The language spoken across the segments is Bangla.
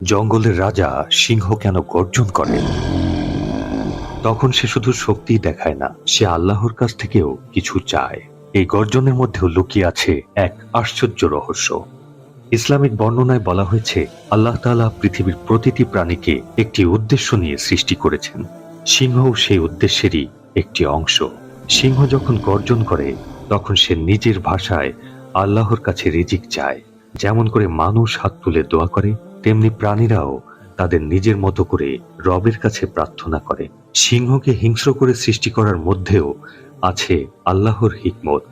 জঙ্গলের রাজা সিংহ কেন গর্জন করে? তখন সে শুধু শক্তি দেখায় না, সে আল্লাহর কাছ থেকেও কিছু চায়। এই গর্জনের মধ্যেও লুকিয়ে আছে এক আশ্চর্য রহস্য। ইসলামিক বর্ণনায় বলা হয়েছে, আল্লাহ তাআলা পৃথিবীর প্রতিটি প্রাণীকে একটি উদ্দেশ্য নিয়ে সৃষ্টি করেছেন। সিংহও সেই উদ্দেশ্যেরই একটি অংশ। সিংহ যখন গর্জন করে তখন সে নিজের ভাষায় আল্লাহর কাছে রিজিক চায়। যেমন করে মানুষ হাত তুলে দোয়া করে, তেমনি প্রাণীরাও তাদের নিজের মতো করে রবের কাছে প্রার্থনা করে। সিংহকে হিংস্র করে সৃষ্টি করার মধ্যেও আছে আল্লাহর হিকমত।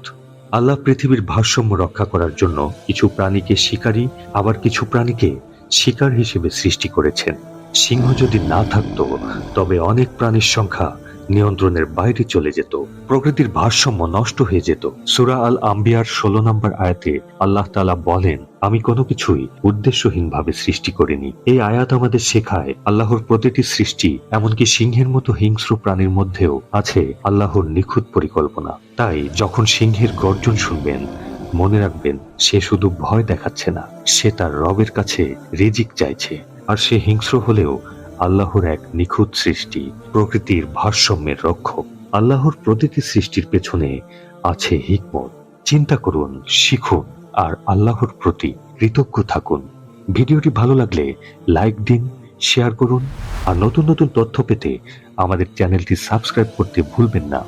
আল্লাহ পৃথিবীর ভারসাম্য রক্ষা করার জন্য কিছু প্রাণীকে শিকারী, আবার কিছু প্রাণীকে শিকার হিসেবে সৃষ্টি করেছেন। সিংহ যদি না থাকতো তবে অনেক প্রাণীর সংখ্যা নিয়ন্ত্রণের বাইরে চলে যেত, প্রকৃতির ভারসাম্য নষ্ট হয়ে যেত। সূরা আল আম্বিয়ার 16 নম্বর আয়াতে আল্লাহ তাআলা বলেন, আমি কোনো কিছুই উদ্দেশ্যহীনভাবে সৃষ্টি করিনি। এই আয়াত আমাদের শেখায় আল্লাহর প্রতিটি সৃষ্টি, এমনকি সিংহের মতো হিংস্র প্রাণীর মধ্যেও আছে আল্লাহর নিখুঁত পরিকল্পনা। তাই যখন সিংহের গর্জন শুনবেন, মনে রাখবেন সে শুধু ভয় দেখাচ্ছে না, সে তার রবের কাছে রিজিক চাইছে। আর সে হিংস্র হলেও আল্লাহর এক নিখুঁত সৃষ্টি, প্রকৃতির ভারসাম্যের রক্ষক। আল্লাহর প্রতিটি সৃষ্টির পেছনে আছে হিকমত। চিন্তা করুন, শিখুন, আর আল্লাহর প্রতি কৃতজ্ঞ থাকুন। ভিডিওটি ভালো লাগলে লাইক দিন, শেয়ার করুন, আর নতুন নতুন তথ্য পেতে আমাদের চ্যানেলটি সাবস্ক্রাইব করতে ভুলবেন না।